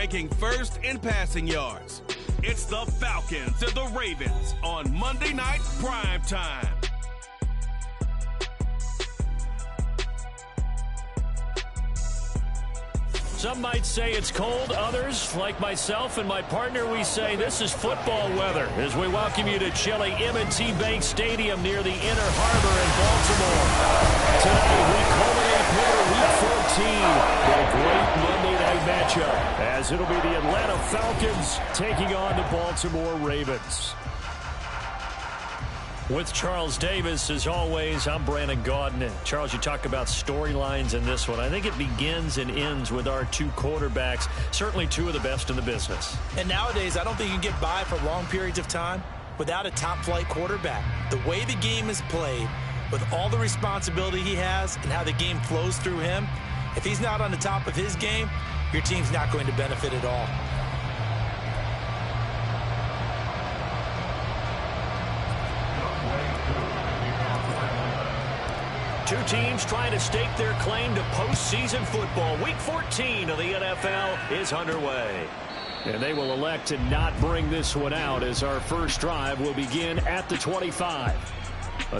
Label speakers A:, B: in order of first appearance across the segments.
A: ranking first in passing yards. It's the Falcons and the Ravens on Monday Night Prime Time.
B: Some might say it's cold. Others, like myself and my partner, we say this is football weather as we welcome you to chilly M&T Bank Stadium near the Inner Harbor in Baltimore. Today, we culminate here Week 14 with a great Monday night matchup, as it'll be the Atlanta Falcons taking on the Baltimore Ravens. With Charles Davis, as always, I'm Brandon Gaudin. And Charles, you talk about storylines in this one. I think it begins and ends with our two quarterbacks, certainly two of the best in the business.
C: And nowadays, I don't think you can get by for long periods of time without a top-flight quarterback. The way the game is played, with all the responsibility he has and how the game flows through him, if he's not on the top of his game, your team's not going to benefit at all.
B: Two teams trying to stake their claim to postseason football. Week 14 of the NFL is underway. And they will elect to not bring this one out as our first drive will begin at the 25.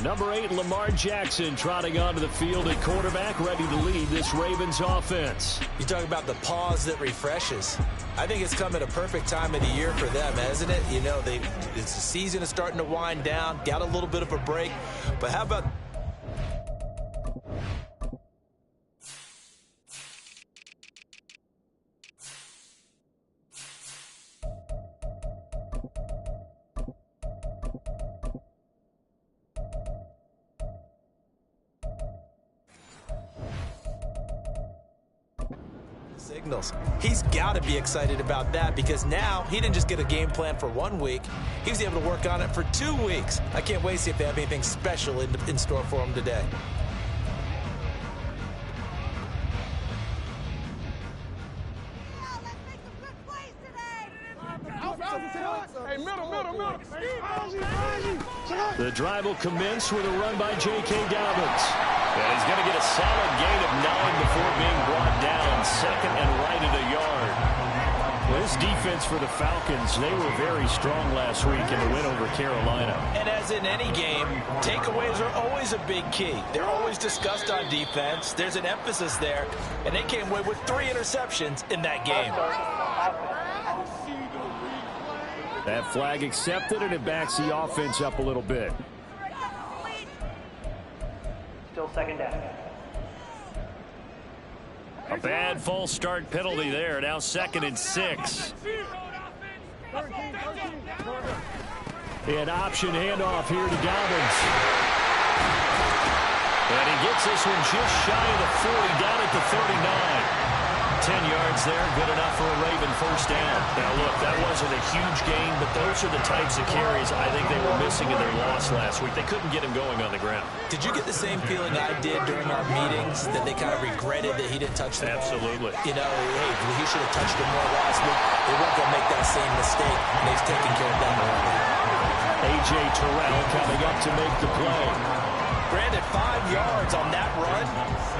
B: Number 8, Lamar Jackson, trotting onto the field at quarterback, ready to lead this Ravens offense.
C: You talk about the pause that refreshes. I think it's come at a perfect time of the year for them, hasn't it? You know, the season is starting to wind down, got a little bit of a break. But how about... signals. He's got to be excited about that because now he didn't just get a game plan for 1 week. He was able to work on it for 2 weeks. I can't wait to see if they have anything special in store for him today.
B: The drive will commence with a run by J.K. Dobbins. And he's going to get a solid gain of 9 before being brought down. Second and right at a yard. This defense for the Falcons, they were very strong last week in the win over Carolina.
C: And as in any game, takeaways are always a big key. They're always discussed on defense. There's an emphasis there. And they came away with 3 interceptions in that game.
B: That flag accepted, and it backs the offense up a little bit.
D: Still second down.
B: A bad false start penalty there. Now 2nd and 6. An option handoff here to Dobbins. And he gets this one just shy of the 40, down at the 39. 10 yards there, good enough for a Raven first down. Now, look, that wasn't a huge gain, but those are the types of carries I think they were missing in their loss last week. They couldn't get him going on the ground.
C: Did you get the same feeling I did during our meetings, that they kind of regretted that he didn't touch the ball?
B: Absolutely.
C: You know, hey, he should have touched it more last week. They weren't going to make that same mistake, and he's taking care of them already.
B: A.J. Terrell coming up to make the play.
C: Brandon, 5 yards on that run.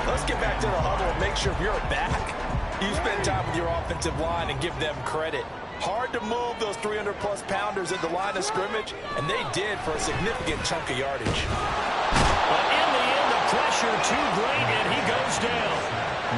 C: Let's get back to the huddle and make sure you're back. You spend time with your offensive line and give them credit. Hard to move those 300-plus pounders at the line of scrimmage, and they did for a significant chunk of yardage.
B: But in the end, the pressure too great, and he goes down.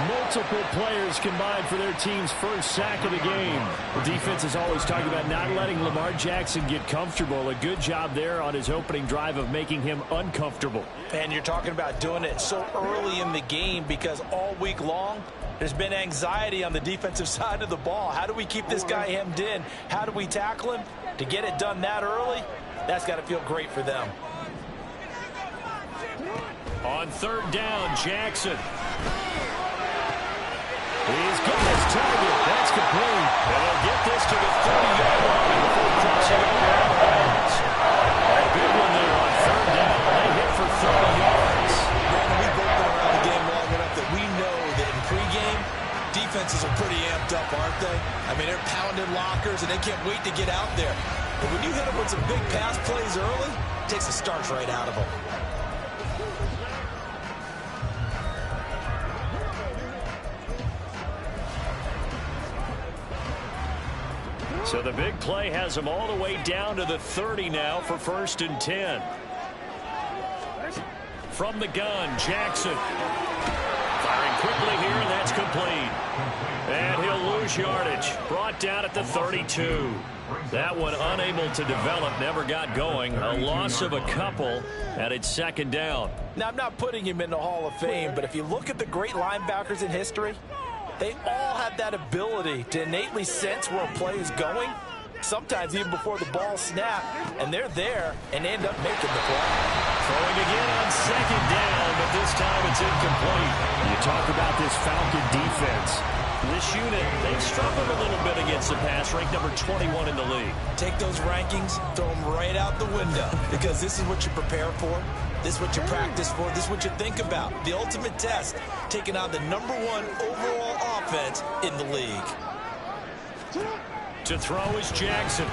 B: Multiple players combined for their team's first sack of the game. The defense is always talking about not letting Lamar Jackson get comfortable. A good job there on his opening drive of making him uncomfortable.
C: And you're talking about doing it so early in the game because all week long, there's been anxiety on the defensive side of the ball. How do we keep this guy hemmed in? How do we tackle him? To get it done that early, that's got to feel great for them.
B: On 3rd down, Jackson. He's got his target. That's complete. And they'll get this to the 30-yard line before crossing over out of bounds. A big one there on 3rd down. They hit for 30 yards.
C: Brandon, we've both been around the game long enough that we know that in pregame, defenses are pretty amped up, aren't they? I mean, they're pounding lockers, and they can't wait to get out there. But when you hit them with some big pass plays early, it takes the starch right out of them.
B: So the big play has them all the way down to the 30 now for 1st and 10. From the gun, Jackson. Firing quickly here, and that's complete. And he'll lose yardage. Brought down at the 32. That one unable to develop, never got going. A loss of a couple, and it's 2nd down.
C: Now, I'm not putting him in the Hall of Fame, but if you look at the great linebackers in history, they all have that ability to innately sense where a play is going, sometimes even before the ball snaps, and they're there and end up making the play.
B: Throwing again on 2nd down, but this time it's incomplete. You talk about this Falcon defense. This unit, they've struggled a little bit against the pass, ranked number 21 in the league.
C: Take those rankings, throw them right out the window, because this is what you prepare for. This is what you practice for. This is what you think about. The ultimate test, taking on the number 1 overall offense in the league.
B: To throw is Jackson.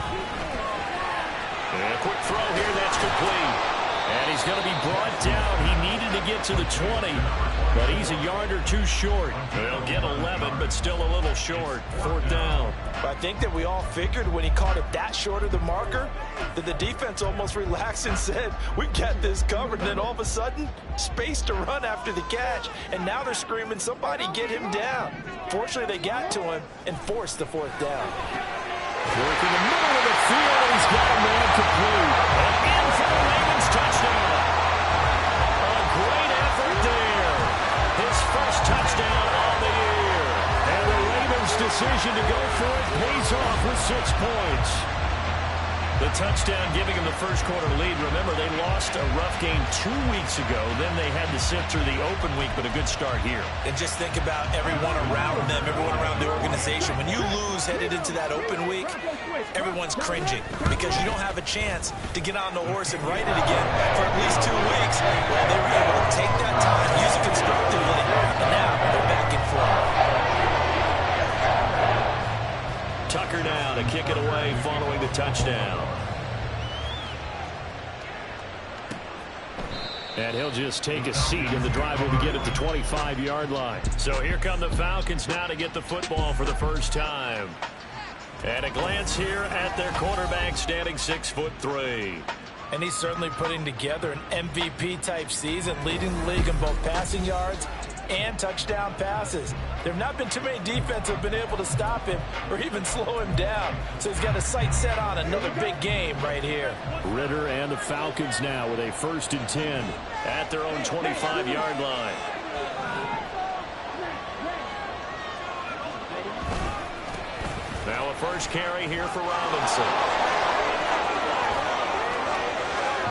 B: And a quick throw here, that's complete. And he's going to be brought down. He needed to get to the 20, but he's a yard or 2 short. He'll get 11, but still a little short. 4th down.
C: I think that we all figured when he caught it that short of the marker that the defense almost relaxed and said, we got this covered. And then all of a sudden, space to run after the catch. And now they're screaming, somebody get him down. Fortunately, they got to him and forced the 4th down.
B: Work in the middle of the field. He's got a man complete. And in for the Ravens touchdown. A great effort there. His first touchdown on the year. And the Ravens' decision to go for it pays off with 6 points. The touchdown giving him the first quarter lead. Remember, they lost a rough game 2 weeks ago. Then they had to sit through the open week, but a good start here.
C: And just think about everyone around them, everyone around the organization. When you lose headed into that open week, everyone's cringing because you don't have a chance to get on the horse and ride it again for at least 2 weeks. Well, they were able to take that time, use it constructively, and now they're back in form.
B: Tucker now to kick it away following the touchdown. And he'll just take a seat, and the drive will begin at the 25-yard line. So here come the Falcons now to get the football for the first time. And a glance here at their quarterback, standing 6'3".
C: And he's certainly putting together an MVP-type season, leading the league in both passing yards and touchdown passes. There have not been too many defenses have been able to stop him or even slow him down. So he's got a sight set on another big game right here.
B: Ritter and the Falcons now with a 1st and 10 at their own 25-yard line. Now a first carry here for Robinson.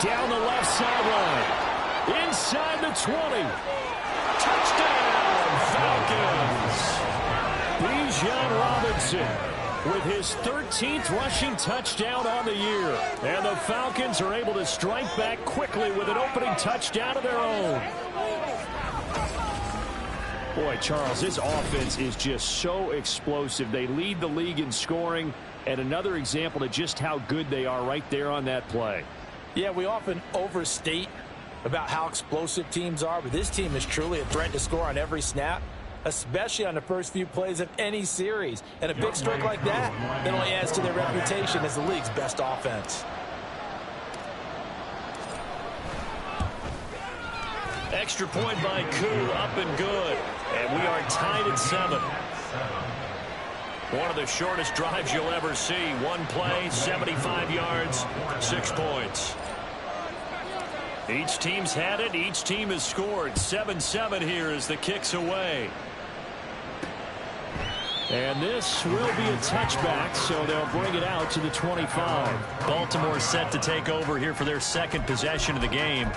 B: Down the left sideline. Inside the 20. Touchdown, Falcons. Bijan Robinson with his 13th rushing touchdown on the year. And the Falcons are able to strike back quickly with an opening touchdown of their own. Boy, Charles, this offense is just so explosive. They lead the league in scoring, and another example of just how good they are right there on that play.
C: Yeah, we often overstate about how explosive teams are, but this team is truly a threat to score on every snap, especially on the first few plays of any series. And a big streak like that only adds to their reputation as the league's best offense.
B: Extra point by Koo, up and good. And we are tied at 7. One of the shortest drives you'll ever see. One play, 75 yards, 6 points. Each team's had it. Each team has scored. 7-7 here as the kick's away. And this will be a touchback, so they'll bring it out to the 25. Baltimore set to take over here for their second possession of the game.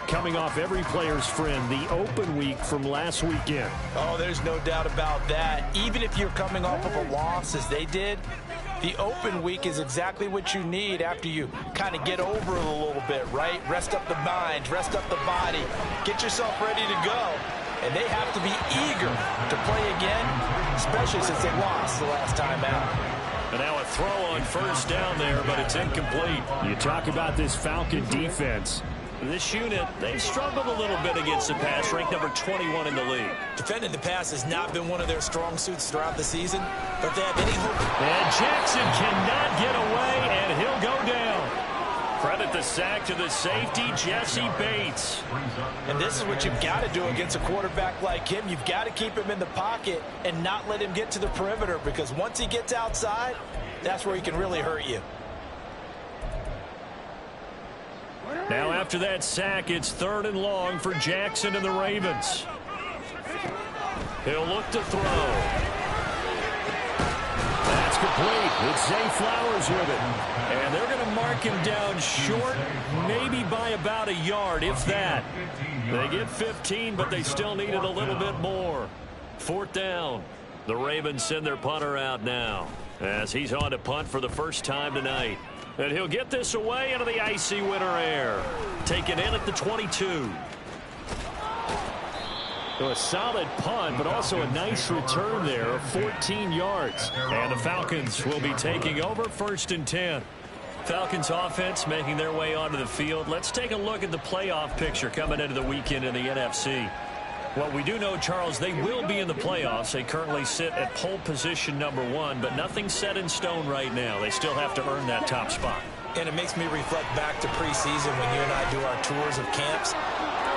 B: Coming off every player's friend, the open week from last weekend.
C: Oh, there's no doubt about that. Even if you're coming off of a loss as they did, the open week is exactly what you need after you kind of get over it a little bit, right? Rest up the mind, rest up the body, get yourself ready to go. And they have to be eager to play again, especially since they lost the last time out.
B: And now a throw on first down there, but it's incomplete. You talk about this Falcon defense. This unit, they've struggled a little bit against the pass, ranked number 21 in the league.
C: Defending the pass has not been one of their strong suits throughout the season, but if they have any hope.
B: And Jackson cannot get away, and he'll go down. Credit the sack to the safety, Jesse Bates.
C: And this is what you've got to do against a quarterback like him. You've got to keep him in the pocket and not let him get to the perimeter, because once he gets outside, that's where he can really hurt you.
B: Now after that sack, it's 3rd and long for Jackson and the Ravens. He'll look to throw. That's complete. It's Zay Flowers with it. And they're going to mark him down short, maybe by about a yard, if that. They get 15, but they still need it a little bit more. 4th down. The Ravens send their punter out now, as he's on to punt for the first time tonight. And he'll get this away into the icy winter air. Taken in at the 22. So a solid punt, but also a nice return there of 14 yards. And the Falcons will be taking over 1st and 10. Falcons offense making their way onto the field. Let's take a look at the playoff picture coming into the weekend in the NFC. Well, we do know, Charles, they will be in the playoffs. They currently sit at pole position number 1, but nothing's set in stone right now. They still have to earn that top spot.
C: And it makes me reflect back to preseason when you and I do our tours of camps.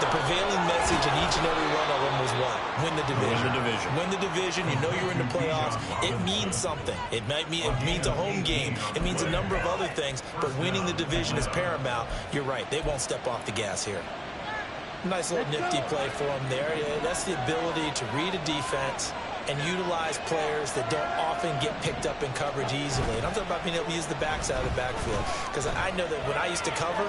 C: The prevailing message in each and every one of them was what? Win the division.
B: Win the division.
C: Win the division. You know you're in the playoffs. It means something. It means a home game. It means a number of other things, but winning the division is paramount. You're right. They won't step off the gas here. Nice little nifty play for him there. Yeah, that's the ability to read a defense and utilize players that don't often get picked up in coverage easily. And I'm talking about being able to use the backside of the backfield. Because I know that when I used to cover,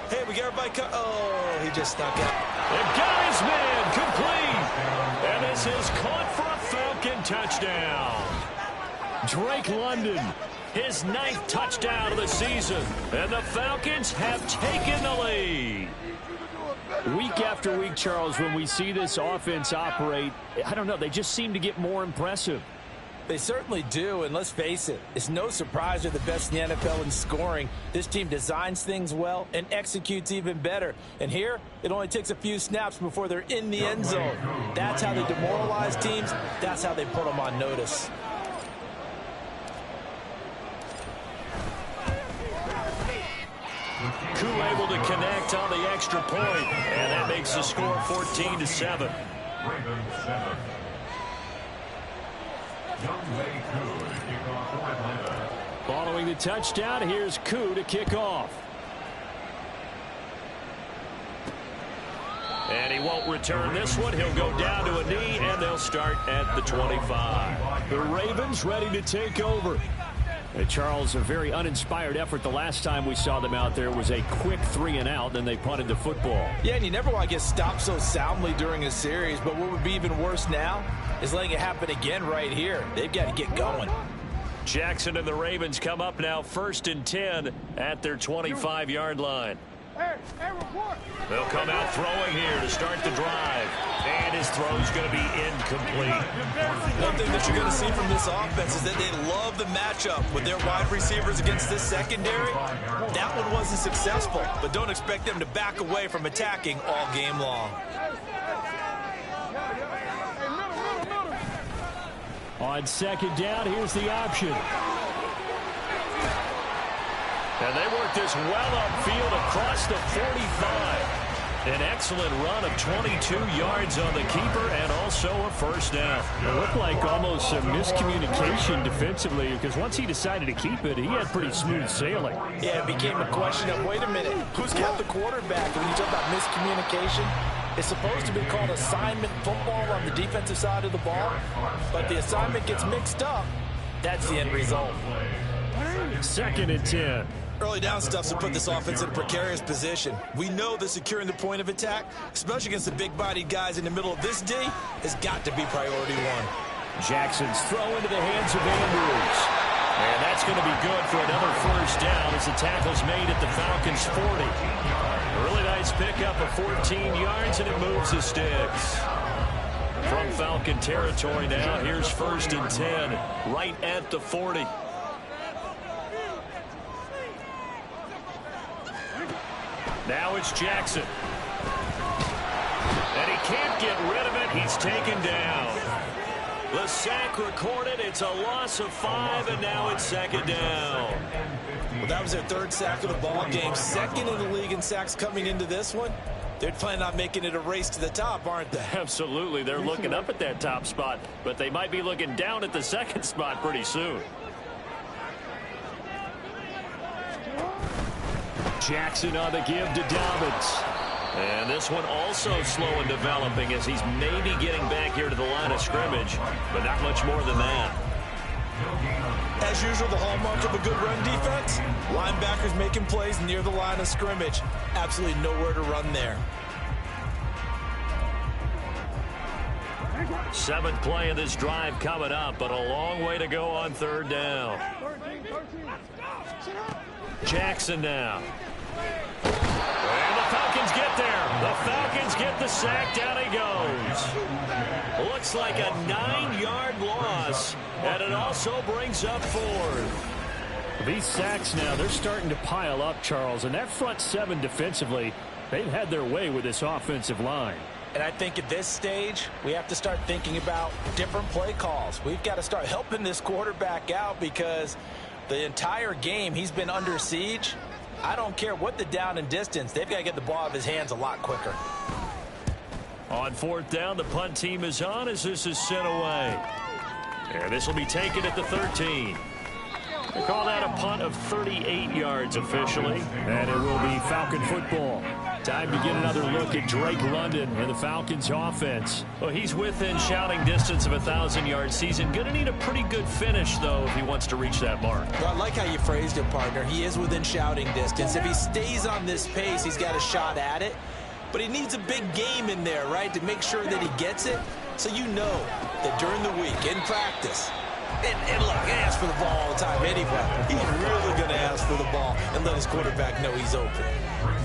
C: hey, we got everybody oh, he just snuck out.
B: And got his man complete. And this is caught for a Falcon touchdown. Drake London, his 9th touchdown of the season. And the Falcons have taken the lead. Week after week, Charles, when we see this offense operate, I don't know, they just seem to get more impressive.
C: They certainly do, and let's face it, it's no surprise they're the best in the NFL in scoring. This team designs things well and executes even better. And here, it only takes a few snaps before they're in the end zone. That's how they demoralize teams. That's how they put them on notice.
B: Koo able to connect on the extra point, and that makes the score 14-7. Following the touchdown, here's Koo to kick off. And he won't return this one. He'll go down to a knee, and they'll start at the 25. The Ravens ready to take over. And Charles, a very uninspired effort. The last time we saw them out there was a quick 3-and-out, then they punted the football.
C: Yeah, and you never want to get stopped so soundly during a series, but what would be even worse now is letting it happen again right here. They've got to get going.
B: Jackson and the Ravens come up now 1st and 10 at their 25-yard line. They'll come out throwing here to start the drive. And his throw's going to be incomplete.
C: One thing that you're going to see from this offense is that they love the matchup with their wide receivers against this secondary. That one wasn't successful, but don't expect them to back away from attacking all game long.
B: On 2nd down, here's the option. And they work this well upfield across the 45. An excellent run of 22 yards on the keeper and also a first down. It looked like almost a miscommunication defensively, because once he decided to keep it, he had pretty smooth sailing.
C: Yeah, it became a question of, wait a minute, who's got the quarterback? When you talk about miscommunication, it's supposed to be called assignment football on the defensive side of the ball, but the assignment gets mixed up. That's the end result.
B: 2nd and 10.
C: Early down stuff to put this offense in a precarious position. We know that securing the point of attack, especially against the big-bodied guys in the middle of this D, has got to be priority 1.
B: Jackson's throw into the hands of Andrews. And that's going to be good for another first down as the tackle's made at the Falcons' 40. Really nice pickup of 14 yards, and it moves the sticks. From Falcon territory now, here's 1st and 10, right at the 40. Now it's Jackson. And he can't get rid of it. He's taken down. The sack recorded. It's a loss of 5, and now it's second down.
C: Well, that was their third sack of the ball game. Second in the league in sacks coming into this one. They're planning on making it a race to the top, aren't they?
B: Absolutely. They're looking up at that top spot, but they might be looking down at the second spot pretty soon. Jackson on the give to Dobbins. And this one also slow in developing as he's maybe getting back here to the line of scrimmage, but not much more than that.
C: As usual, the hallmark of a good run defense, linebackers making plays near the line of scrimmage. Absolutely nowhere to run there.
B: 7th play of this drive coming up, but a long way to go on third down. Jackson now. And the Falcons get there. The Falcons get the sack. Down he goes. Looks like a 9-yard loss, and it also brings up 4th. These sacks now, they're starting to pile up, Charles, and that front 7 defensively, they've had their way with this offensive line.
C: And I think at this stage, we have to start thinking about different play calls. We've got to start helping this quarterback out because the entire game he's been under siege. I don't care what the down and distance. They've got to get the ball out of his hands a lot quicker.
B: On 4th down, the punt team is on as this is sent away. And this will be taken at the 13. They call that a punt of 38 yards officially. And it will be Falcon football. Time to get another look at Drake London and the Falcons offense. Well, he's within shouting distance of a 1,000-yard season. Going to need a pretty good finish, though, if he wants to reach that mark.
C: Well, I like how you phrased it, partner. He is within shouting distance. If he stays on this pace, he's got a shot at it. But he needs a big game in there, right, to make sure that he gets it. So you know that during the week, in practice, and look, he asks for the ball all the time anyway. He's really going to ask for the ball and let his quarterback know he's open.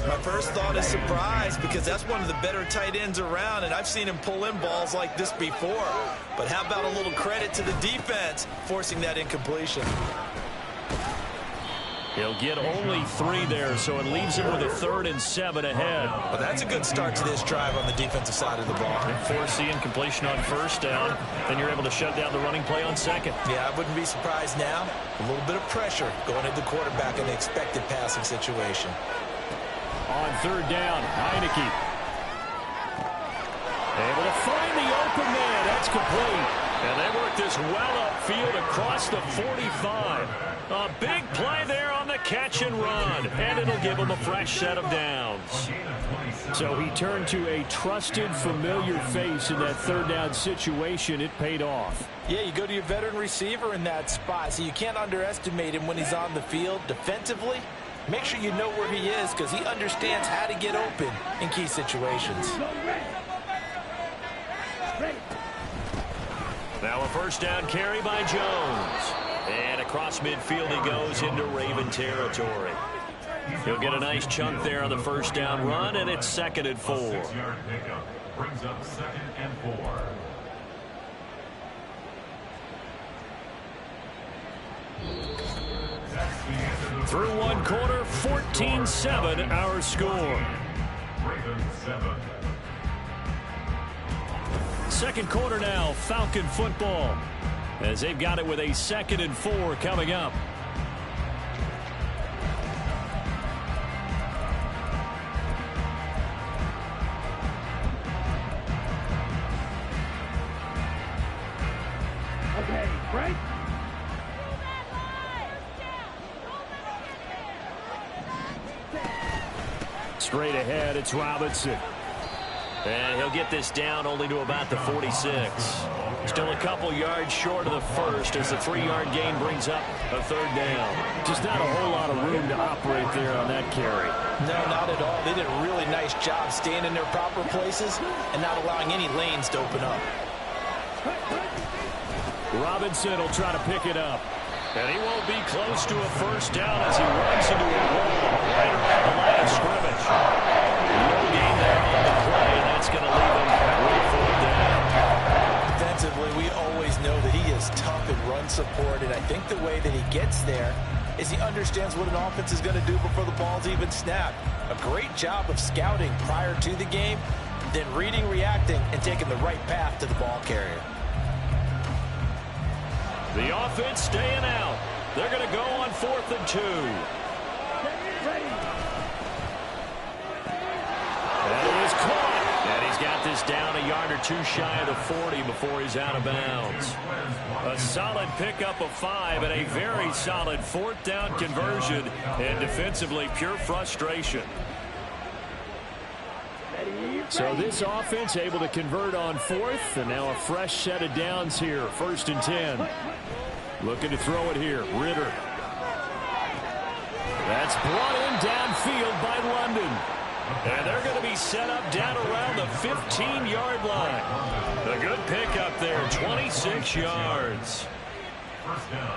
C: My first thought is surprise because that's one of the better tight ends around, and I've seen him pull in balls like this before. But how about a little credit to the defense forcing that incompletion?
B: He'll get only 3 there, so it leaves him with a 3rd and 7 ahead.
C: Well, that's a good start to this drive on the defensive side of the ball.
B: Force the incompletion on 1st down, then you're able to shut down the running play on 2nd.
C: Yeah, I wouldn't be surprised now. A little bit of pressure going into the quarterback in the expected passing situation.
B: On 3rd down, Heineke. Able to find the open man. That's complete. And they work this well upfield across the 45. A big play there on the catch and run. And it'll give him a fresh set of downs. So he turned to a trusted, familiar face in that 3rd down situation. It paid off.
C: Yeah, you go to your veteran receiver in that spot, so you can't underestimate him when he's on the field defensively. Make sure you know where he is because he understands how to get open in key situations.
B: Now a 1st down carry by Jones. And across midfield he goes into Raven territory. He'll get a nice chunk there on the 1st down run, and it's 2nd and 4.
E: Brings up 2nd and 4.
B: Through 1 quarter, 14-7 our score. 2nd quarter now, Falcon football. As they've got it with a 2nd and 4 coming up.
F: Okay, break.
B: Straight ahead, it's Robinson. And he'll get this down only to about the 46. Still a couple yards short of the 1st as the 3-yard gain brings up a 3rd down. Just not a whole lot of room to operate there on that carry.
C: No, not at all. They did a really nice job staying in their proper places and not allowing any lanes to open up.
B: Robinson will try to pick it up. And he won't be close to a 1st down as he runs into a wall right around the line of scrimmage. No gain there on the play, and that's going to leave him with 4th down.
C: Defensively, we always know that he is tough in run support, and I think the way that he gets there is he understands what an offense is going to do before the ball's even snapped. A great job of scouting prior to the game, then reading, reacting, and taking the right path to the ball carrier.
B: The offense staying out. They're going to go on 4th and 2. And it is caught. And he's got this down a yard or two shy of the 40 before he's out of bounds. A solid pickup of 5 and a very solid 4th down conversion. And defensively, pure frustration. So this offense able to convert on 4th, and now a fresh set of downs here. 1st and 10. Looking to throw it here. Ritter. That's brought in downfield by London. And they're going to be set up down around the 15-yard line. A good pickup there, 26 yards.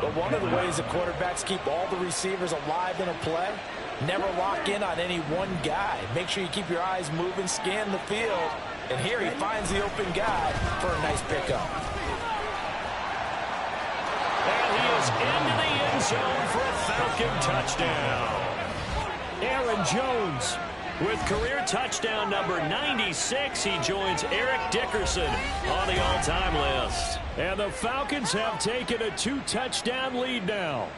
C: But one of the ways that quarterbacks keep all the receivers alive in a play, never lock in on any one guy. Make sure you keep your eyes moving, scan the field. And here he finds the open guy for a nice pickup.
B: And he is into the end zone for a Falcon touchdown. Aaron Jones with career touchdown number 96. He joins Eric Dickerson on the all-time list. And the Falcons have taken a 2-touchdown lead now.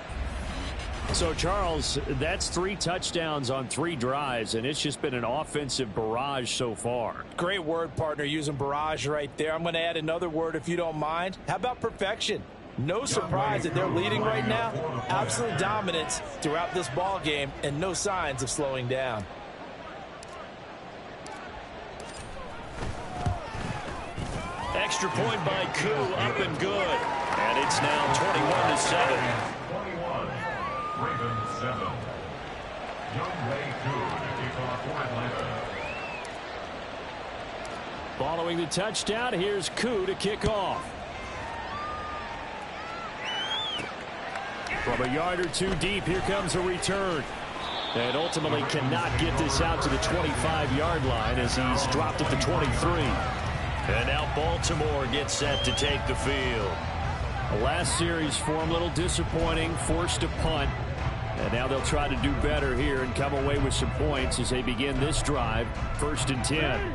B: So, Charles, that's 3 touchdowns on 3 drives, and it's just been an offensive barrage so far.
C: Great word, partner, using barrage right there. I'm going to add another word if you don't mind. How about perfection? No surprise that they're leading right now. Absolute dominance throughout this ball game and no signs of slowing down.
B: Extra point by Koo, up and good. And it's now 21-7.
E: 21, Ravens 7. Younghoe Koo to kick off for Atlanta.
B: Following the touchdown, here's Koo to kick off. From a yard or 2 deep, here comes a return. And ultimately cannot get this out to the 25-yard line as he's dropped at the 23. And now Baltimore gets set to take the field. The last series for him, a little disappointing, forced a punt. And now they'll try to do better here and come away with some points as they begin this drive. 1st and 10.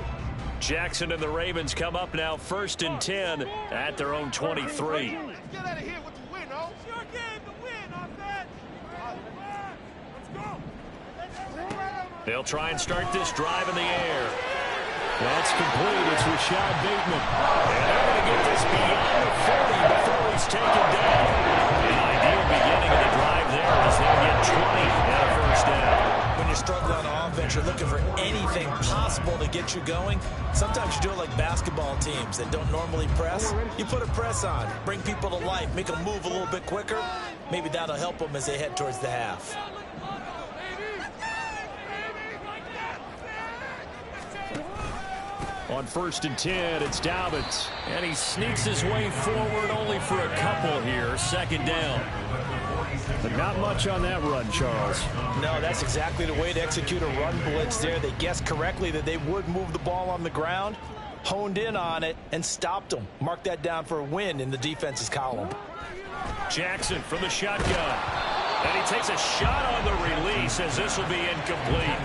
B: Jackson and the Ravens come up now 1st and 10 at their own 23.
F: Get out of here with the win, oh. It's your game to win, on that. Let's go.
B: They'll try and start this drive in the air. That's complete. It's Rashad Bateman. And they're going to get this beyond the 40 before he's taken down. The ideal beginning of the drive there is they'll get 20 and a 1st down.
C: When you're struggling on offense, you're looking for anything possible to get you going. Sometimes you do it like basketball teams that don't normally press. You put a press on, bring people to life, make them move a little bit quicker. Maybe that'll help them as they head towards the half.
B: On 1st and 10, it's Dobbins. And he sneaks his way forward only for a couple here. 2nd down. But not much on that run, Charles.
C: No, that's exactly the way to execute a run blitz there. They guessed correctly that they would move the ball on the ground, honed in on it, and stopped them. Mark that down for a win in the defense's column.
B: Jackson from the shotgun. And he takes a shot on the release as this will be incomplete.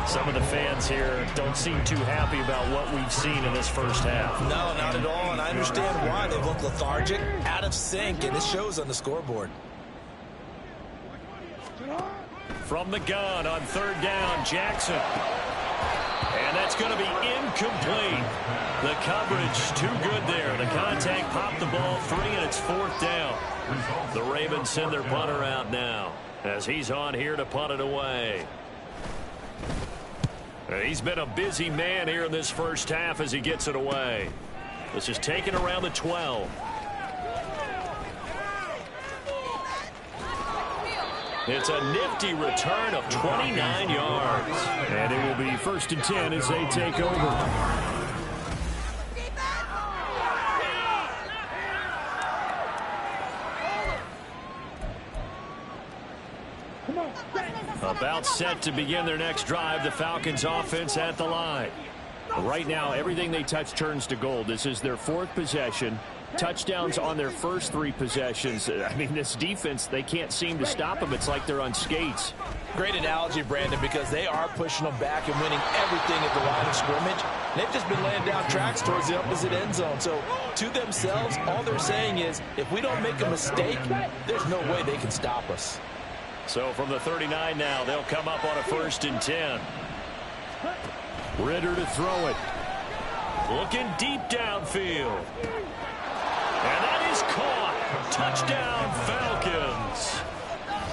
B: Some of the fans here don't seem too happy about what we've seen in this first half.
C: No, not at all, and I understand why. They look lethargic, out of sync, and it shows on the scoreboard.
B: From the gun on 3rd down, Jackson. And that's going to be incomplete. The coverage too good there. The contact popped the ball free, and it's 4th down. The Ravens send their punter out now as he's on here to punt it away. He's been a busy man here in this first half as he gets it away. This is taken around the 12. It's a nifty return of 29 yards. And it will be 1st and 10 as they take over. About set to begin their next drive, the Falcons offense at the line. Right now, everything they touch turns to gold. This is their 4th possession. touchdowns on their first 3 possessions. I mean, this defense, they can't seem to stop them. It's like they're on skates.
C: Great analogy, Brandon, because they are pushing them back and winning everything at the line of scrimmage. They've just been laying down tracks towards the opposite end zone. So to themselves, all they're saying is, if we don't make a mistake, there's no way they can stop us.
B: So from the 39 now, they'll come up on a 1st and 10. Ritter to throw it. Looking deep downfield. And that is caught. Touchdown, Falcons.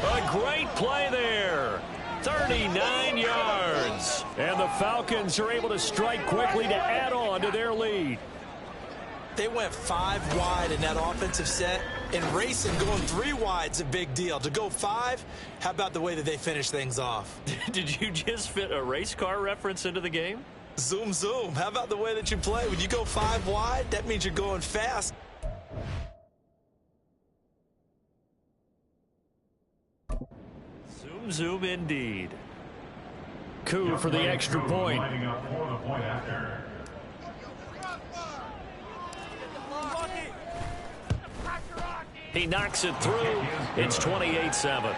B: A great play there. 39 yards. And the Falcons are able to strike quickly to add on to their lead.
C: They went 5 wide in that offensive set. And racing going 3 wide's a big deal. To go 5, how about the way that they finish things off?
B: Did you just fit a race car reference into the game?
C: Zoom, zoom. How about the way that you play? When you go 5 wide, that means you're going fast.
B: Zoom, zoom indeed. Coup for the extra point. He knocks it through. It's 28-7.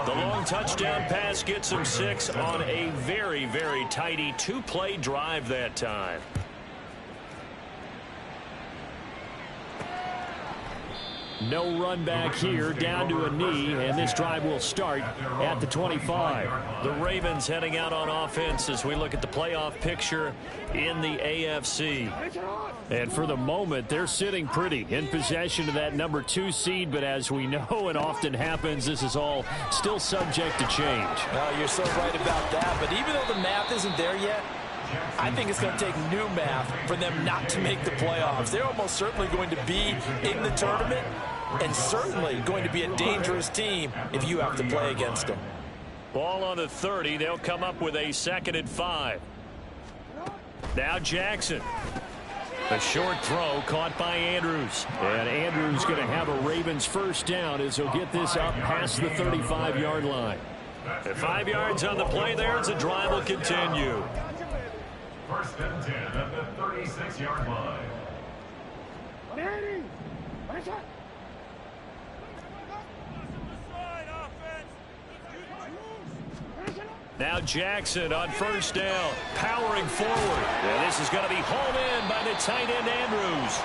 B: The long touchdown pass gets him 6 on a very, very tidy 2-play drive that time. No run back here, down to a knee, and this drive will start at the 25. The Ravens heading out on offense as we look at the playoff picture in the AFC. And for the moment, they're sitting pretty in possession of that number 2 seed, but as we know it often happens, this is all still subject to change.
C: Well, you're so right about that, but even though the math isn't there yet, I think it's going to take new math for them not to make the playoffs. They're almost certainly going to be in the tournament and certainly going to be a dangerous team if you have to play against them.
B: Ball on the 30. They'll come up with a 2nd and 5. Now Jackson. A short throw caught by Andrews. And Andrews going to have a Ravens 1st down as he'll get this up past the 35-yard line. At 5 yards on the play there as the drive will continue.
E: 1st and 10 at the 36-yard line.
B: Now Jackson on 1st down, powering forward. And this is going to be hauled in by the tight end Andrews.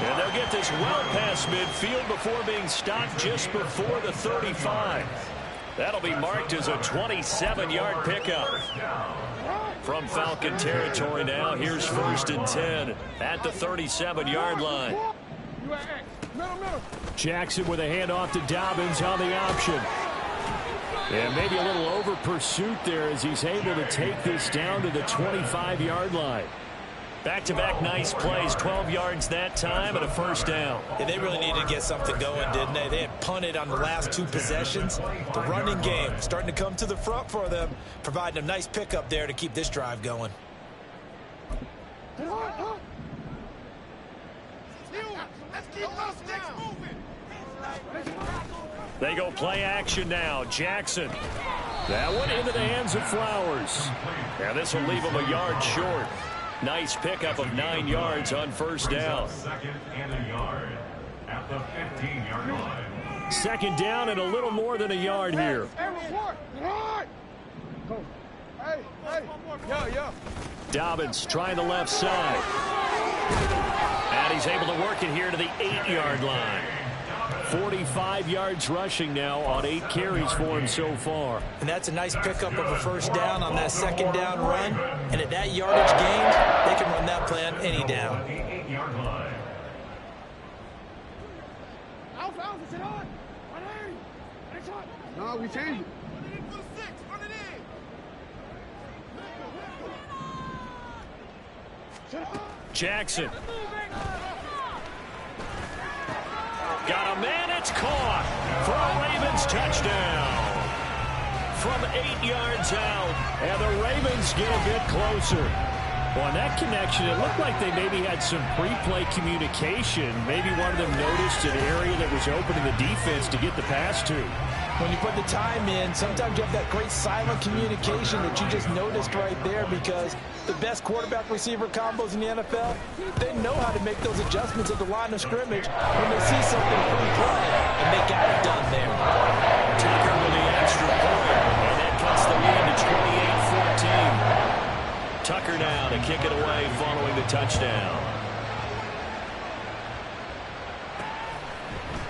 B: And they'll get this well past midfield before being stopped just before the 35. That'll be marked as a 27-yard pickup. From Falcon territory now, here's 1st and 10 at the 37-yard line. Jackson with a handoff to Dobbins on the option. And maybe a little over pursuit there as he's able to take this down to the 25-yard line. Back-to-back nice plays, 12 yards that time and a 1st down.
C: Yeah, they really needed to get something going, didn't they? They had punted on the last 2 possessions. The running game starting to come to the front for them, providing a nice pickup there to keep this drive going.
B: They go play action now. Jackson. That one into the hands of Flowers. And this will leave him a yard short. Nice pickup of 9 yards on 1st down.
E: 2nd and a yard at the 15-yard line.
B: 2nd down and a little more than a yard here. Dobbins trying the left side. And he's able to work it here to the 8-yard line. 45 yards rushing now on 8 carries for him so far.
C: And that's a nice pickup of a 1st down on that 2nd down run. And at that yardage gain, they can run that play on any down.
E: The 8-yard line.
F: No, we changed it.
B: Jackson. Got a man, it's caught for a Ravens touchdown. From 8 yards out, and the Ravens get a bit closer. On that connection, it looked like they maybe had some pre-play communication. Maybe one of them noticed an area that was open in the defense to get the pass to.
C: When you put the time in, sometimes you have that great silent communication that you just noticed right there, because the best quarterback-receiver combos in the NFL, they know how to make those adjustments at the line of scrimmage when they see something pre-play, and they got it done there.
B: Tucker with the extra point, and that cuts the lead to 28-14. Tucker now to kick it away following the touchdown.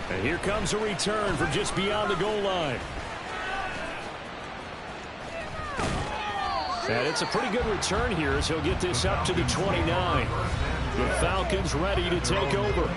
B: And here comes a return from just beyond the goal line. And it's a pretty good return here as he'll get this up to the 29. The Falcons ready to take over.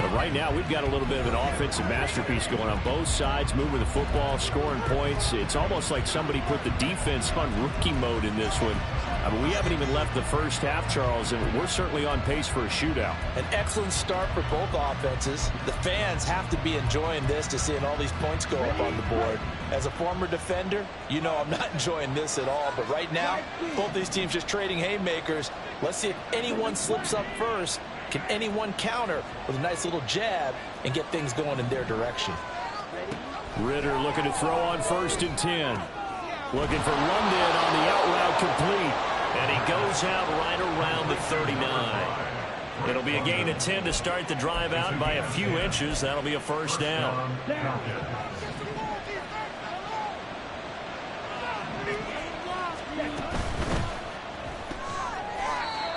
B: But right now, we've got a little bit of an offensive masterpiece going on both sides, moving the football, scoring points. It's almost like somebody put the defense on rookie mode in this one. I mean, we haven't even left the first half, Charles, and we're certainly on pace for a shootout.
C: An excellent start for both offenses. The fans have to be enjoying this to seeing all these points go up on the board. As a former defender, you know I'm not enjoying this at all. But right now, both these teams just trading haymakers. Let's see if anyone slips up first. Can anyone counter with a nice little jab and get things going in their direction?
B: Ritter looking to throw on 1st and 10. Looking for London on the out route complete. And he goes out right around the 39. It'll be a gain of 10 to start the drive out by a few inches. That'll be a first down.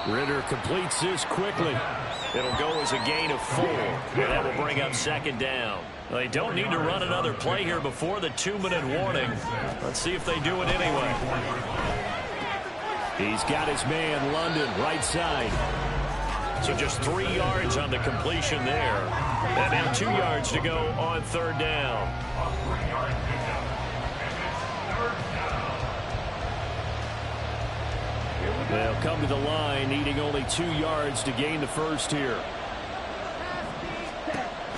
B: Ritter completes this quickly. It'll go as a gain of 4. And that will bring up 2nd down. They don't need to run another play here before the 2-minute warning. Let's see if they do it anyway. He's got his man, London, right side. So just 3 yards on the completion there. And now 2 yards to go on 3rd down. They'll come to the line, needing only 2 yards to gain the first here.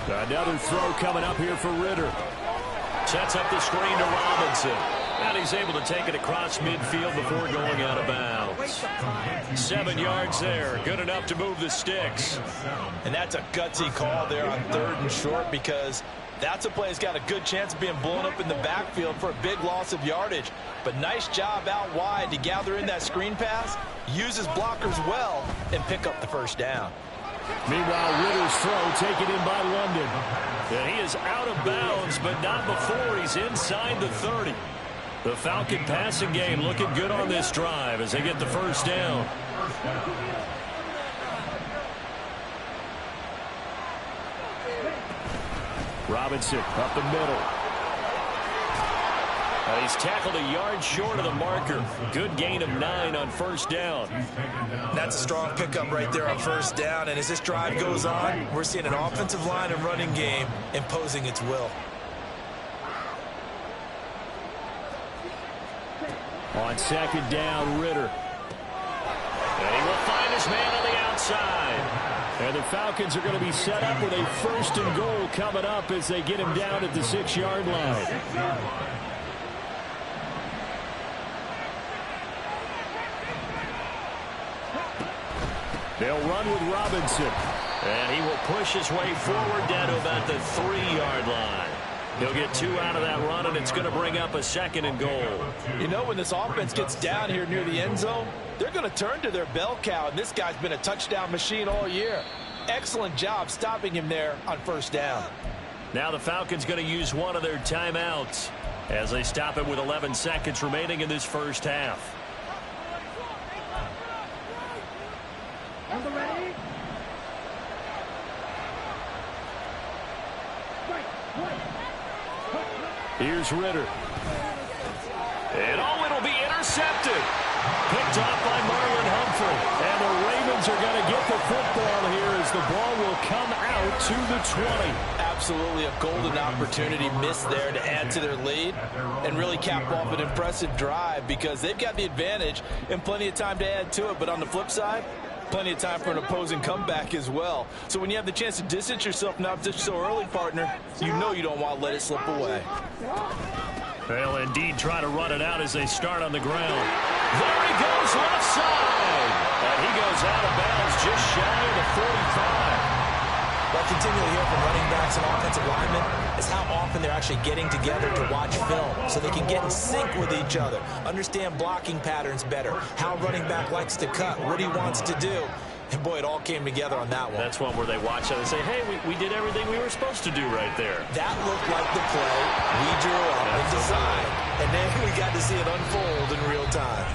B: Another throw coming up here for Ritter. Sets up the screen to Robinson. And he's able to take it across midfield before going out of bounds. 7 yards there. Good enough to move the sticks.
C: And that's a gutsy call there on 3rd and short, because that's a play that's got a good chance of being blown up in the backfield for a big loss of yardage. But nice job out wide to gather in that screen pass, use his blockers well, and pick up the first down.
B: Meanwhile, Ritter's throw taken in by London. And he is out of bounds, but not before he's inside the 30. The Falcon passing game looking good on this drive as they get the first down. Robinson up the middle. He's tackled a yard short of the marker. Good gain of 9 on 1st down.
C: That's a strong pickup right there on 1st down. And as this drive goes on, we're seeing an offensive line and running game imposing its will.
B: On 2nd down, Ritter. And he will find his man on the outside. And the Falcons are going to be set up with a 1st and goal coming up as they get him down at the 6-yard line. They'll run with Robinson. And he will push his way forward down to about the 3-yard line. He'll get 2 out of that run, and it's going to bring up a 2nd and goal.
C: You know, when this offense gets down here near the end zone, they're going to turn to their bell cow, and this guy's been a touchdown machine all year. Excellent job stopping him there on 1st down.
B: Now the Falcons going to use one of their timeouts as they stop it with 11 seconds remaining in this first half. Here's Ritter. And it'll be intercepted. Picked off by Marlon Humphrey. And the Ravens are going to get the football here as the ball will come out to the 20.
C: Absolutely a golden opportunity missed there to add to their lead and really cap off an impressive drive, because they've got the advantage and plenty of time to add to it. But on the flip side, plenty of time for an opposing comeback as well. So when you have the chance to distance yourself now just so early, partner, you know you don't want to let it slip away.
B: They'll indeed try to run it out as they start on the ground. There he goes, left side. And he goes out of bounds just shy of the 45.
C: What I continually hear from running backs and offensive linemen is how often often they're actually getting together to watch film so they can get in sync with each other, understand blocking patterns better, how running back likes to cut, what he wants to do. And, boy, it all came together on that one.
B: That's one where they watch it and say, hey, we did everything we were supposed to do right there.
C: That looked like the play we drew up and designed. And then we got to see it unfold in real time.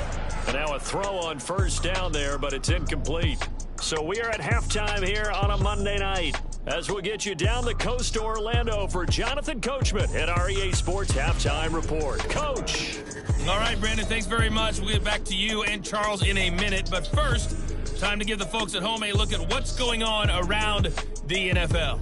B: And now a throw on first down there, but it's incomplete. So we are at halftime here on a Monday night as we'll get you down the coast to Orlando for Jonathan Coachman at our EA Sports Halftime Report. Coach.
G: All right, Brandon, thanks very much. We'll get back to you and Charles in a minute. But first, time to give the folks at home a look at what's going on around the NFL.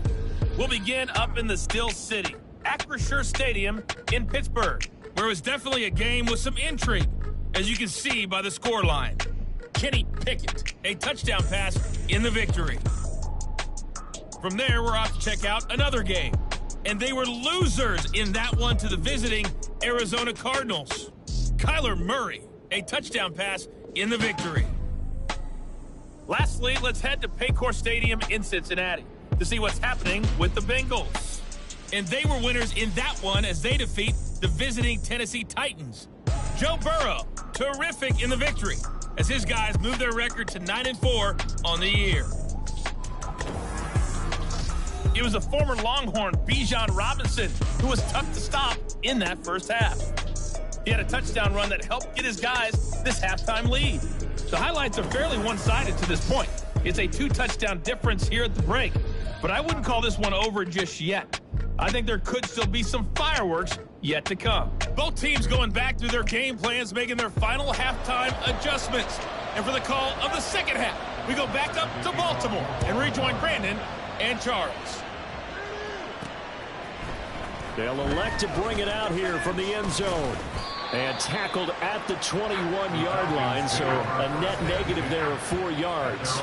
G: We'll begin up in the Still City, Acrisure Stadium in Pittsburgh, where it was definitely a game with some intrigue, as you can see by the scoreline. Kenny Pickett, a touchdown pass in the victory. From there, we're off to check out another game. And they were losers in that one to the visiting Arizona Cardinals. Kyler Murray, a touchdown pass in the victory. Lastly, let's head to Paycor Stadium in Cincinnati to see what's happening with the Bengals. And they were winners in that one as they defeat the visiting Tennessee Titans. Joe Burrow, terrific in the victory as his guys move their record to 9-4 on the year. It was the former Longhorn Bijan Robinson who was tough to stop in that first half. He had a touchdown run that helped get his guys this halftime lead. The highlights are fairly one-sided to this point. It's a 2-touchdown difference here at the break, but I wouldn't call this one over just yet. I think there could still be some fireworks yet to come. Both teams going back through their game plans, making their final halftime adjustments. And for the call of the second half, we go back up to Baltimore and rejoin Brandon and Charles.
B: They'll elect to bring it out here from the end zone. And tackled at the 21-yard line, so a net negative there of 4 yards.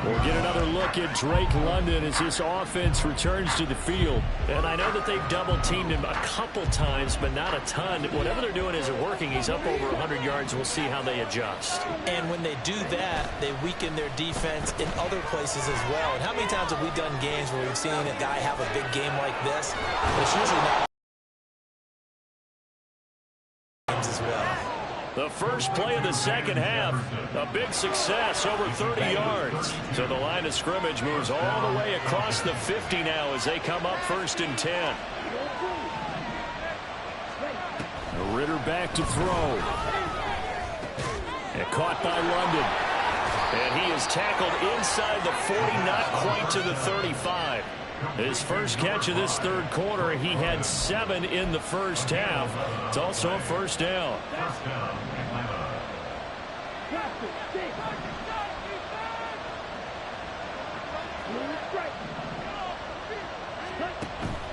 B: We'll get another look at Drake London as this offense returns to the field. And I know that they've double-teamed him a couple times, but not a ton. Whatever they're doing isn't working. He's up over 100 yards. We'll see how they adjust.
C: And when they do that, they weaken their defense in other places as well. And how many times have we done games where we've seen a guy have a big game like this? But it's usually not. As well.
B: The first play of the second half, a big success, over 30 yards. So the line of scrimmage moves all the way across the 50 now as they come up 1st and 10. Ritter back to throw. And caught by London. And he is tackled inside the 40, not quite to the 35. His first catch of this third quarter, he had 7 in the first half. It's also a first down.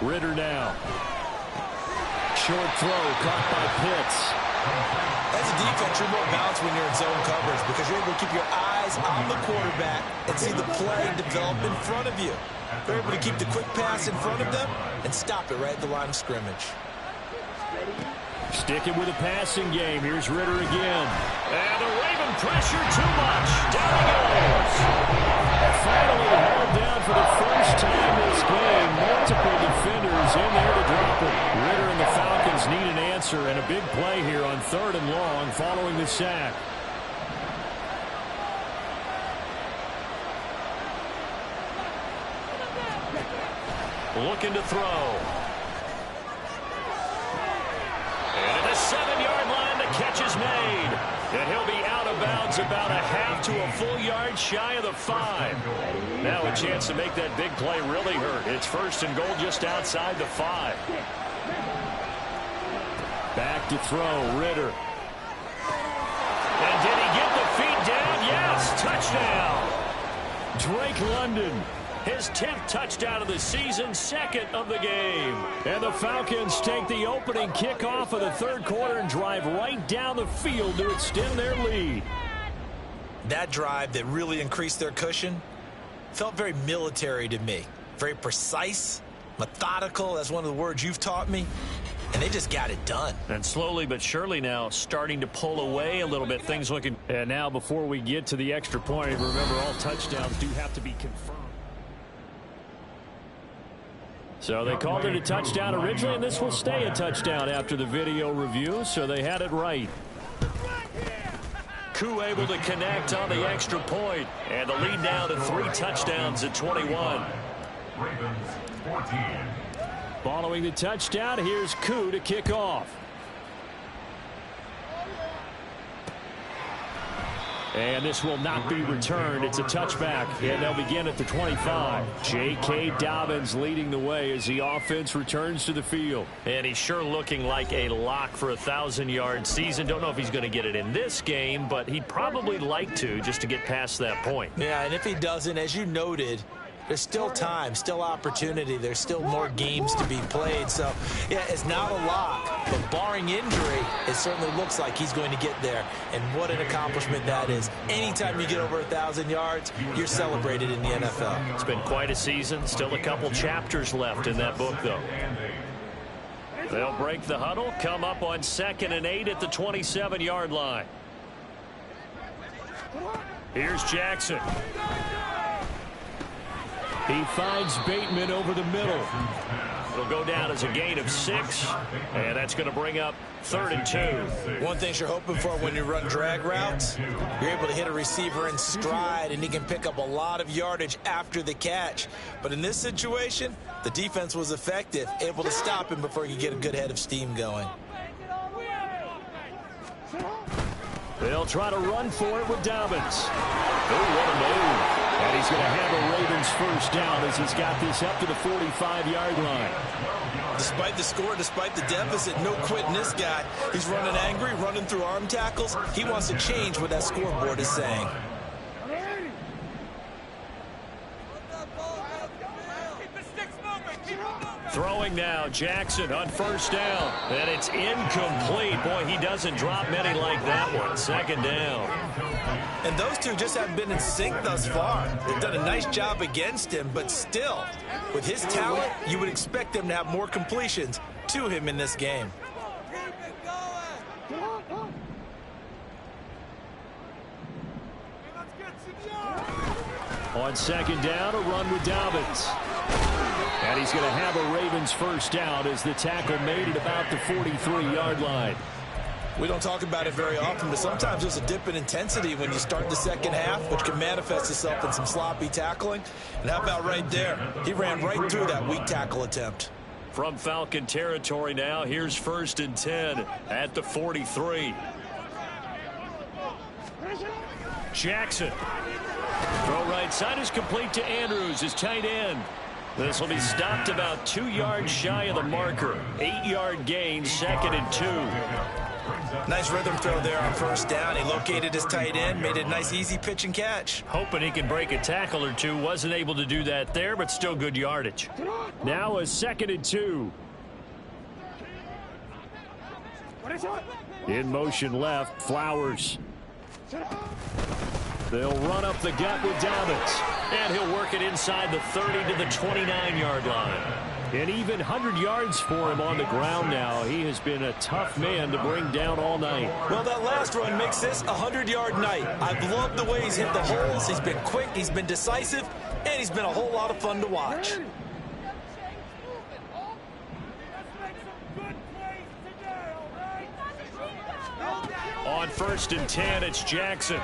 B: Ritter now. Short throw caught by Pitts.
C: As a defense, you're more balanced when you're in zone coverage because you're able to keep your eyes on the quarterback and see the play develop in front of you. They're able to keep the quick pass in front of them and stop it right at the line of scrimmage.
B: Sticking with a passing game. Here's Ritter again. And the Raven pressure too much. Down he goes. Finally held down for the first time this game. Multiple defenders in there to drop it. Ritter and the Falcons need an answer and a big play here on 3rd and long following the sack. Looking to throw. And at the 7-yard line, the catch is made. And he'll be out of bounds about a half to a full yard shy of the 5. Now a chance to make that big play really hurt. It's 1st and goal just outside the 5. Back to throw, Ritter. And did he get the feet down? Yes, touchdown. Drake London. His 10th touchdown of the season, 2nd of the game. And the Falcons take the opening kickoff of the third quarter and drive right down the field to extend their lead.
C: That drive that really increased their cushion felt very military to me. Very precise, methodical. That's one of the words you've taught me. And they just got it done.
B: And slowly but surely now starting to pull away a little bit. Things looking. And now before we get to the extra point, remember all touchdowns do have to be confirmed. So they called it a touchdown originally, and this will stay a touchdown after the video review, so they had it right. Koo able to connect on the extra point, and the lead now to 3 touchdowns at 21.
E: Ravens 14.
B: Following the touchdown, here's Koo to kick off. And this will not be returned. It's a touchback, and they'll begin at the 25. J.K. Dobbins leading the way as the offense returns to the field. And he's sure looking like a lock for a 1,000-yard season. Don't know if he's going to get it in this game, but he'd probably like to just to get past that point.
C: Yeah, and if he doesn't, as you noted, there's still time, still opportunity. There's still more games to be played. So, yeah, it's not a lock, but barring injury, it certainly looks like he's going to get there. And what an accomplishment that is. Anytime you get over 1,000 yards, you're celebrated in the NFL.
B: It's been quite a season. Still a couple chapters left in that book, though. They'll break the huddle, come up on 2nd and 8 at the 27-yard line. Here's Jackson. He finds Bateman over the middle. It'll go down as a gain of 6, and that's going to bring up 3rd and 2.
C: One thing you're hoping for when you run drag routes, you're able to hit a receiver in stride, and he can pick up a lot of yardage after the catch. But in this situation, the defense was effective, able to stop him before he could get a good head of steam going.
B: They'll try to run for it with Dobbins. Oh, what a move. And he's going to have a Ravens first down as he's got this up to the 45-yard line.
C: Despite the score, despite the deficit, no quitting this guy. He's running angry, running through arm tackles. He wants to change what that scoreboard is saying.
B: Throwing now, Jackson on first down. And it's incomplete. Boy, he doesn't drop many like that one. 2nd down.
C: And those two just haven't been in sync thus far. They've done a nice job against him, but still, with his talent, you would expect them to have more completions to him in this game.
B: On 2nd down, a run with Dobbins. And he's going to have a Ravens first down as the tackle made at about the 43-yard line.
C: We don't talk about it very often, but sometimes there's a dip in intensity when you start the second half, which can manifest itself in some sloppy tackling. And how about right there? He ran right through that weak tackle attempt.
B: From Falcon territory now, here's 1st and 10 at the 43. Jackson. Throw right side is complete to Andrews, his tight end. This will be stopped about 2 yards shy of the marker. 8-yard gain, 2nd and 2.
C: Nice rhythm throw there on first down. He located his tight end, made it a nice easy pitch and catch.
B: Hoping he can break a tackle or two. Wasn't able to do that there, but still good yardage. Now a 2nd and 2. In motion left, Flowers. They'll run up the gut with Dobbins. And he'll work it inside the 30 to the 29-yard line. An even 100 yards for him on the ground now. He has been a tough man to bring down all night.
C: Well, that last run makes this a 100-yard night. I've loved the way he's hit the holes. He's been quick, he's been decisive, and he's been a whole lot of fun to watch.
B: On 1st and 10, it's Jackson.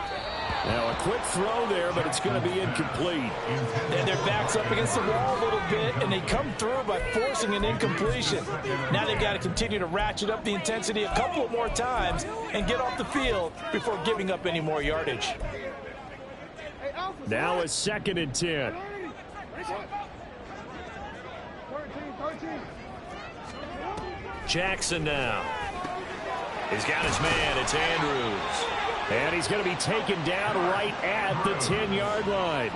B: Now a quick throw there, but it's going to be incomplete.
C: And their back's up against the wall a little bit, and they come through by forcing an incompletion. Now they've got to continue to ratchet up the intensity a couple of more times and get off the field before giving up any more yardage.
B: Now a 2nd and 10. Jackson now. He's got his man. It's Andrews. And he's going to be taken down right at the 10-yard line.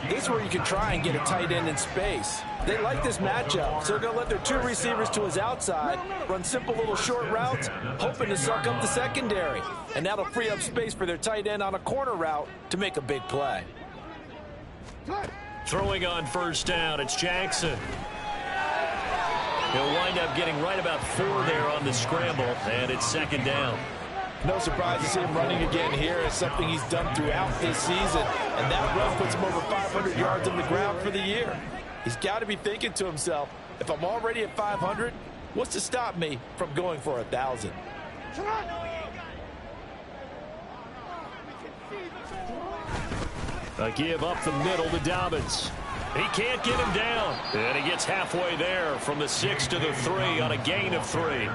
C: This is where you can try and get a tight end in space. They like this matchup, so they're going to let their 2 receivers to his outside, run simple little short routes, hoping to suck up the secondary. And that'll free up space for their tight end on a corner route to make a big play.
B: Throwing on first down, it's Jackson. He'll wind up getting right about 4 there on the scramble, and it's 2nd down.
C: No surprise to see him running again here. It's something he's done throughout this season, and that run puts him over 500 yards on the ground for the year. He's got to be thinking to himself, if I'm already at 500, what's to stop me from going for 1,000?
B: A give up the middle to Dobbins. He can't get him down. And he gets halfway there from the 6 to the 3 on a gain of 3.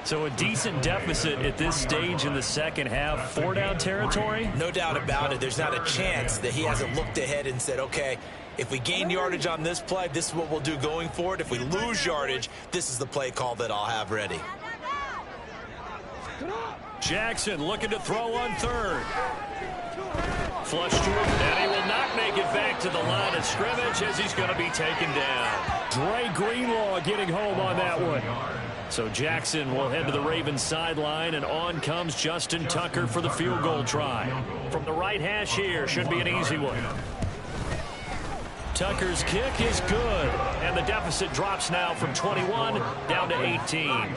B: So a decent deficit at this stage in the second half. 4-down territory?
C: No doubt about it. There's not a chance that he hasn't looked ahead and said, okay, if we gain yardage on this play, this is what we'll do going forward. If we lose yardage, this is the play call that I'll have ready.
B: Jackson looking to throw on third. Flush to him, and he will not make it back to the line of scrimmage as he's going to be taken down. Dre Greenlaw getting home on that one. So Jackson will head to the Ravens sideline, and on comes Justin Tucker for the field goal try. From the right hash here, should be an easy one. Tucker's kick is good, and the deficit drops now from 21 down to 18.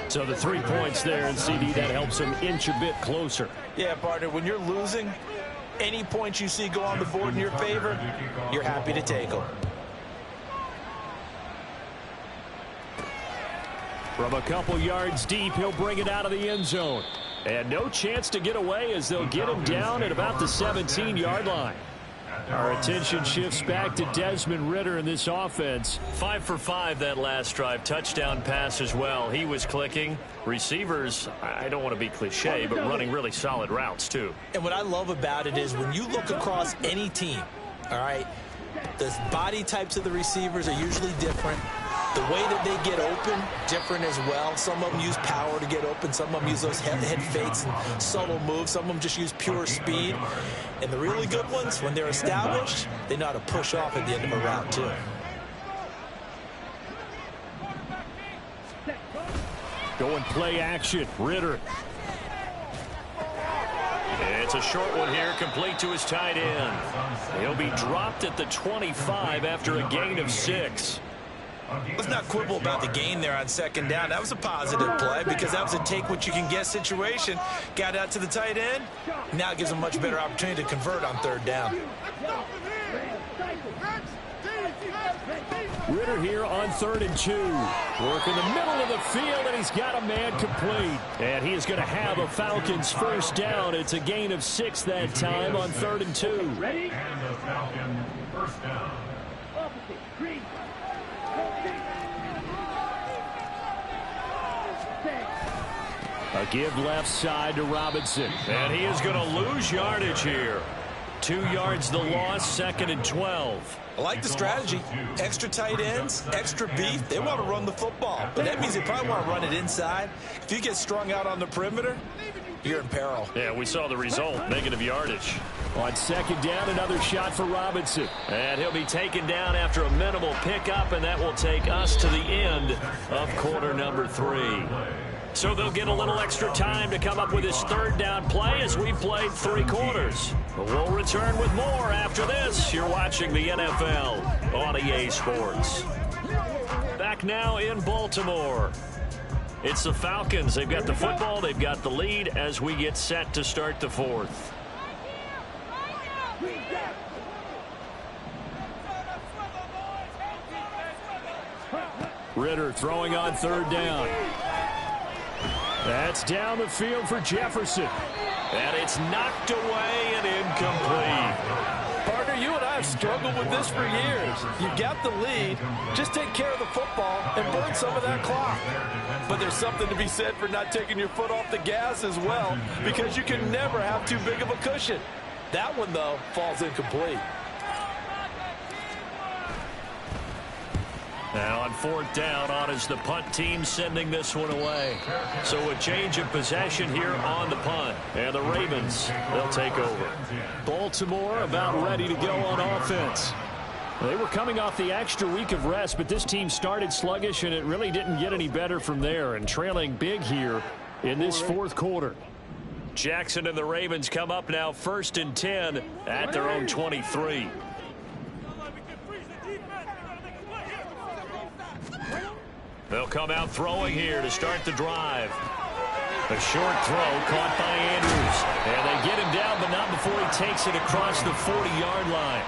B: So the 3 points there, and CD, that helps him inch a bit closer.
C: Yeah, partner, when you're losing, any points you see go on the board in your favor, you're happy to take them.
B: From a couple yards deep, he'll bring it out of the end zone. And no chance to get away as they'll get him down at about the 17-yard line. Our attention shifts back to Desmond Ridder in this offense. 5 for 5 that last drive. Touchdown pass as well. He was clicking. Receivers, I don't want to be cliche, but running really solid routes too.
C: And what I love about it is when you look across any team, all right, the body types of the receivers are usually different. The way that they get open, different as well. Some of them use power to get open. Some of them use those head fakes and subtle moves. Some of them just use pure speed. And the really good ones, when they're established, they know how to push off at the end of a route, too.
B: Going play action. Ridder. It's a short one here, complete to his tight end. He'll be dropped at the 25 after a gain of 6.
C: Let's not quibble about the gain there on second down. That was a positive play because that was a take-what-you-can-get situation. Got out to the tight end. Now it gives him a much better opportunity to convert on third down.
B: Ridder here on 3rd and 2. Work in the middle of the field, and he's got a man complete. And he is going to have a Falcons first down. It's a gain of 6 that time on 3rd and 2.
E: And the Falcon first down.
B: A give left side to Robinson. And he is going to lose yardage here. 2 yards the loss, 2nd and 12.
C: I like the strategy. Extra tight ends, extra beef. They want to run the football, but that means they probably want to run it inside. If you get strung out on the perimeter, you're in peril.
B: Yeah, we saw the result, negative yardage. On 2nd down, another shot for Robinson. And he'll be taken down after a minimal pickup, and that will take us to the end of quarter number 3. So they'll get a little extra time to come up with his 3rd down play as we played 3 quarters. We'll return with more after this. You're watching the NFL on EA Sports. Back now in Baltimore. It's the Falcons. They've got the football. They've got the lead as we get set to start the 4th. Ridder throwing on 3rd down. That's down the field for Jefferson. And it's knocked away and incomplete.
C: Partner, you and I have struggled with this for years. You got the lead. Just take care of the football and burn some of that clock. But there's something to be said for not taking your foot off the gas as well, because you can never have too big of a cushion. That one, though, falls incomplete.
B: Now on 4th down, on is the punt team sending this one away. So a change of possession here on the punt. And the Ravens, they'll take over. Baltimore about ready to go on offense. They were coming off the extra week of rest, but this team started sluggish, and it really didn't get any better from there. And trailing big here in this 4th quarter. Jackson and the Ravens come up now 1st and 10 at their own 23. They'll come out throwing here to start the drive. A short throw caught by Andrews. And they get him down, but not before he takes it across the 40-yard line.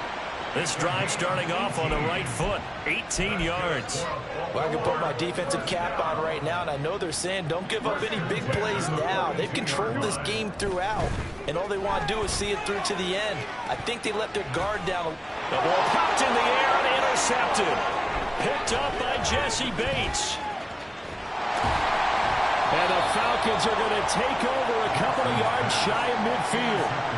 B: This drive starting off on the right foot, 18 yards.
C: Well, I can put my defensive cap on right now, and I know they're saying don't give up any big plays now. They've controlled this game throughout, and all they want to do is see it through to the end. I think they let their guard down.
B: The ball popped in the air and intercepted. Picked up by Jesse Bates. And the Falcons are going to take over a couple of yards shy of midfield.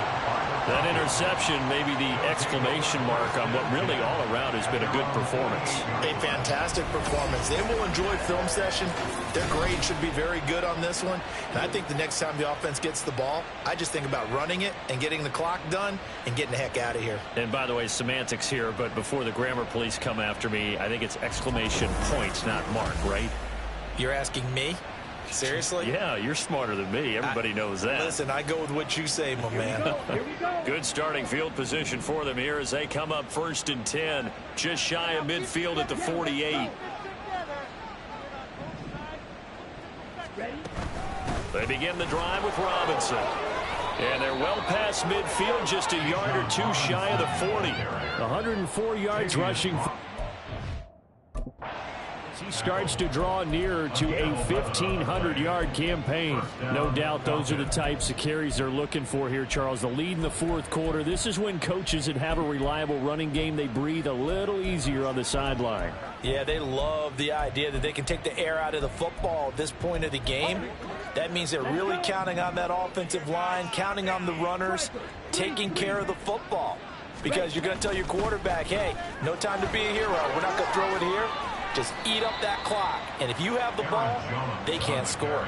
B: That interception may be the exclamation mark on what really all around has been a good performance.
C: A fantastic performance. They will enjoy film session. Their grade should be very good on this one. And I think the next time the offense gets the ball, I just think about running it and getting the clock done and getting the heck out of here.
B: And by the way, semantics here, but before the grammar police come after me, I think it's exclamation point, not mark, right?
C: You're asking me? Seriously?
B: Yeah, you're smarter than me. Everybody knows that.
C: Listen, I go with what you say, my man.
B: Good starting field position for them here as they come up 1st and 10, just shy of midfield at the 48. They begin the drive with Robinson. And they're well past midfield, just a yard or two shy of the 40. 104 yards rushing. He starts to draw nearer to a 1,500-yard campaign. No doubt those are the types of carries they're looking for here, Charles. The lead in the 4th quarter. This is when coaches that have a reliable running game, they breathe a little easier on the sideline.
C: Yeah, they love the idea that they can take the air out of the football at this point of the game. That means they're really counting on that offensive line, counting on the runners, taking care of the football. Because you're going to tell your quarterback, hey, no time to be a hero. We're not going to throw it here. Just eat up that clock. And if you have the ball, they can't score.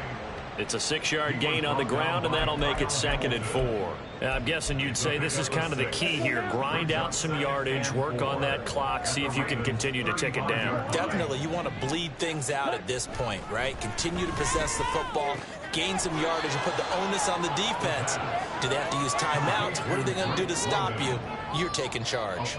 B: It's a 6-yard gain on the ground, and that'll make it 2nd and 4. Now, I'm guessing you'd say this is kind of the key here. Grind out some yardage, work on that clock, see if you can continue to tick it down.
C: Definitely. You want to bleed things out at this point, right? Continue to possess the football, gain some yardage, and put the onus on the defense. Do they have to use timeouts? What are they going to do to stop you? You're taking charge.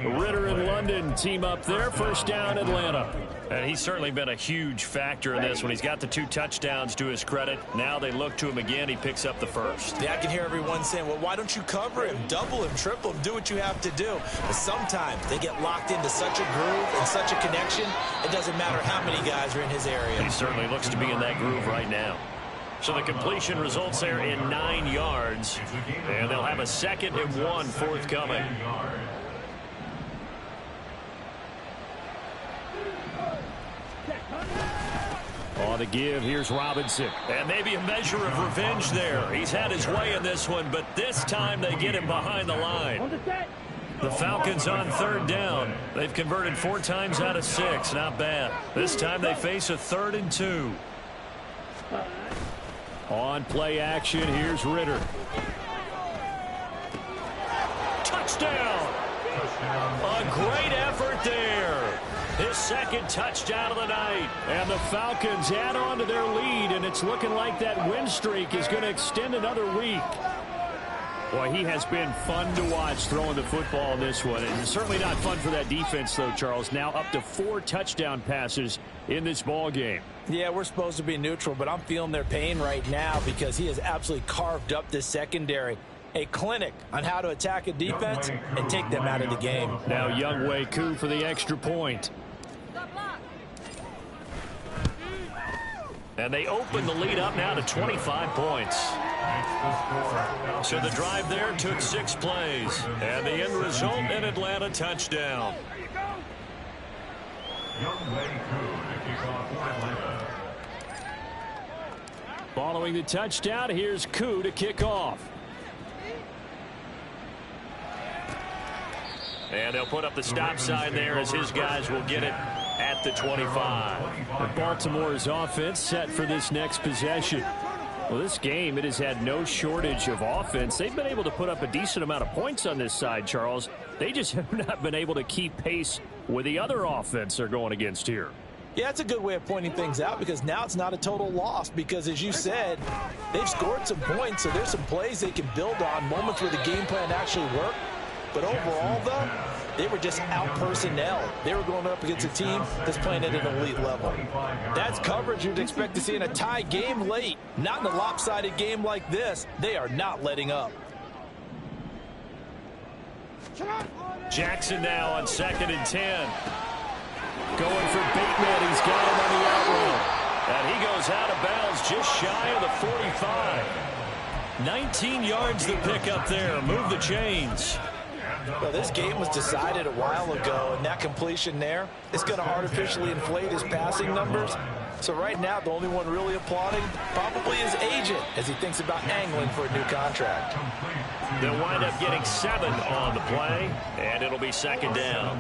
B: Ritter and London team up there. 1st down, Atlanta. And he's certainly been a huge factor in this when he's got the 2 touchdowns to his credit. Now they look to him again. He picks up the 1st.
C: Yeah, I can hear everyone saying, well, why don't you cover him, double him, triple him, do what you have to do. But sometimes they get locked into such a groove and such a connection, it doesn't matter how many guys are in his area.
B: He certainly looks to be in that groove right now. So the completion results there in 9 yards. And they'll have a 2nd and 1 forthcoming. On the give, here's Robinson. And maybe a measure of revenge there. He's had his way in this one, but this time they get him behind the line. The Falcons on 3rd down. They've converted 4 times out of 6. Not bad. This time they face a 3rd and 2. On play action, here's Ritter. Touchdown! A great effort there. His 2nd touchdown of the night. And the Falcons add on to their lead, and it's looking like that win streak is going to extend another week. Boy, he has been fun to watch throwing the football in this one. And it's certainly not fun for that defense, though, Charles. Now up to 4 touchdown passes in this ball game.
C: Yeah, we're supposed to be neutral, but I'm feeling their pain right now because he has absolutely carved up this secondary. A clinic on how to attack a defense and take them out of the game.
B: Now Younghoe Koo for the extra point. And they open the lead up now to 25 points. So the drive there took 6 plays. And the end result, an Atlanta touchdown. Following the touchdown, here's Koo to kick off. And they'll put up the stop sign there as his guys will get it at the 25. And Baltimore's offense set for this next possession. Well, this game, it has had no shortage of offense. They've been able to put up a decent amount of points on this side, Charles. They just have not been able to keep pace with the other offense they're going against here.
C: Yeah, that's a good way of pointing things out because now it's not a total loss because, as you said, they've scored some points, so there's some plays they can build on, moments where the game plan actually worked. But overall, though, they were just out-personnel. They were going up against a team that's playing at an elite level. That's coverage you'd expect to see in a tie game late. Not in a lopsided game like this. They are not letting up.
B: Jackson now on 2nd and 10. Going for Bateman. He's got him on the out route. And he goes out of bounds just shy of the 45. 19 yards to pick up there. Move the chains.
C: Well, this game was decided a while ago, and that completion there is going to artificially inflate his passing numbers. So right now, the only one really applauding probably his agent as he thinks about angling for a new contract.
B: They'll wind up getting 7 on the play, and it'll be 2nd down.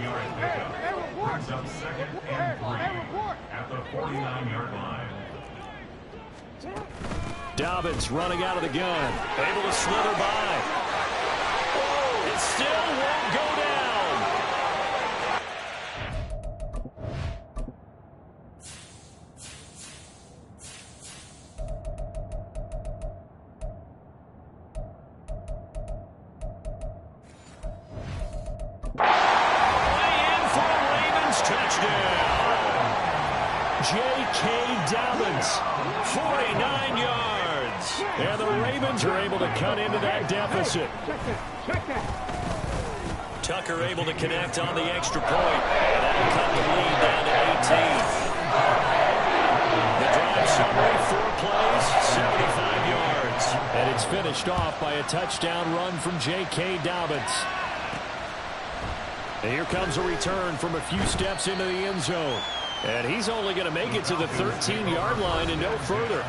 E: Brings up 2nd and 3 at the 49-yard line.
B: Dobbins running out of the gun, able to slither by. Oh, it still won't go down. J.K. Dobbins, 49 yards. And the Ravens are able to cut into that deficit. Tucker able to connect on the extra point. And that'll cut the lead down to 18. The drive summary, 4 plays, 75 yards. And it's finished off by a touchdown run from J.K. Dobbins. And here comes a return from a few steps into the end zone. And he's only going to make it to the 13-yard line and no further.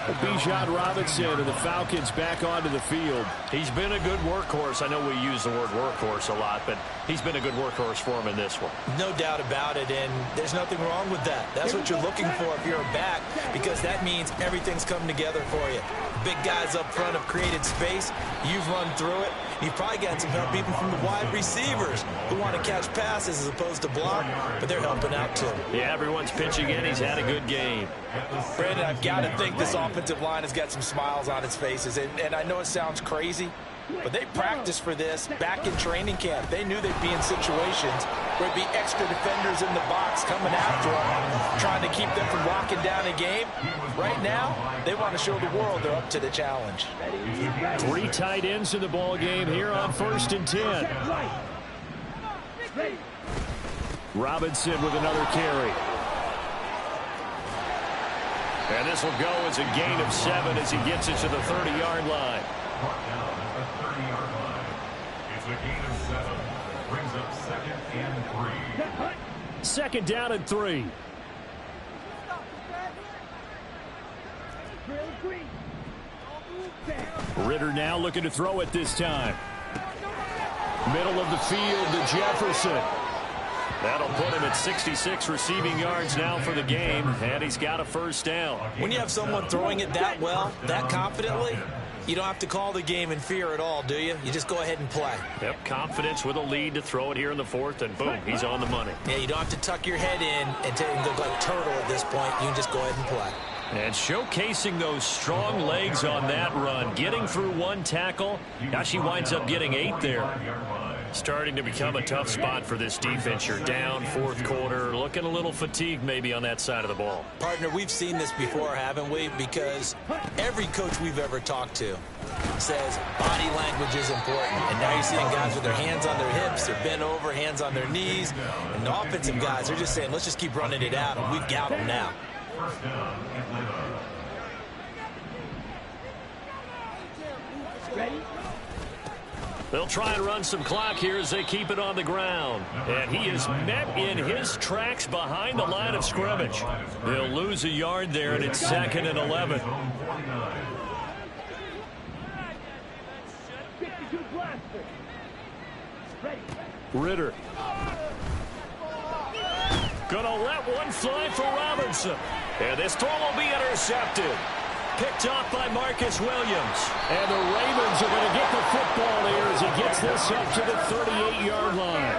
B: Bijan Robinson and the Falcons back onto the field. He's been a good workhorse. I know we use the word workhorse a lot, but he's been a good workhorse for him in this one.
C: No doubt about it, and there's nothing wrong with that. That's what you're looking for if you're a back, because that means everything's coming together for you. Big guys up front have created space. You've run through it. You've probably got some help even from the wide receivers who want to catch passes as opposed to block, but they're helping out too.
B: Yeah, everyone's pitching in. He's had a good game.
C: Brandon, I've got to think this offensive line has got some smiles on its faces, and I know it sounds crazy, but they practiced for this back in training camp. They knew they'd be in situations where it'd be extra defenders in the box coming after them, trying to keep them from locking down a game. Right now, they want to show the world they're up to the challenge.
B: 3 tight ends in the ball game here on 1st and 10. Robinson with another carry. And this will go as a gain of 7 as he gets it to the 30-yard line.
E: Brought down at the 30-yard line. It's a gain of 7. Brings up 2nd and 3.
B: 2nd down and 3. Ritter now looking to throw it this time. Middle of the field to Jefferson. That'll put him at 66 receiving yards now for the game, and he's got a 1st down.
C: When you have someone throwing it that well, that confidently, you don't have to call the game in fear at all, do you? You just go ahead and play.
B: Yep, confidence with a lead to throw it here in the 4th, and boom, he's on the money.
C: Yeah, you don't have to tuck your head in and go like turtle at this point. You can just go ahead and play.
B: And showcasing those strong legs on that run, getting through 1 tackle. Now she winds up getting 8 there. Starting to become a tough spot for this defense. You're down 4th quarter, looking a little fatigued maybe on that side of the ball.
C: Partner, we've seen this before, haven't we? Because every coach we've ever talked to says body language is important. And now you're seeing guys with their hands on their hips, they're bent over, hands on their knees. And the offensive guys, they're just saying, let's just keep running it out, and we've got them now.
E: 1st down, Atlanta.
C: Ready?
B: They'll try and run some clock here as they keep it on the ground. And he is met in his tracks behind the line of scrimmage. They'll lose a yard there, and it's 2nd and 11. Ritter. Gonna let one fly for Robinson. And this throw will be intercepted. Picked off by Marcus Williams. And the Ravens are going to get the football here as he gets this up to the 38-yard line.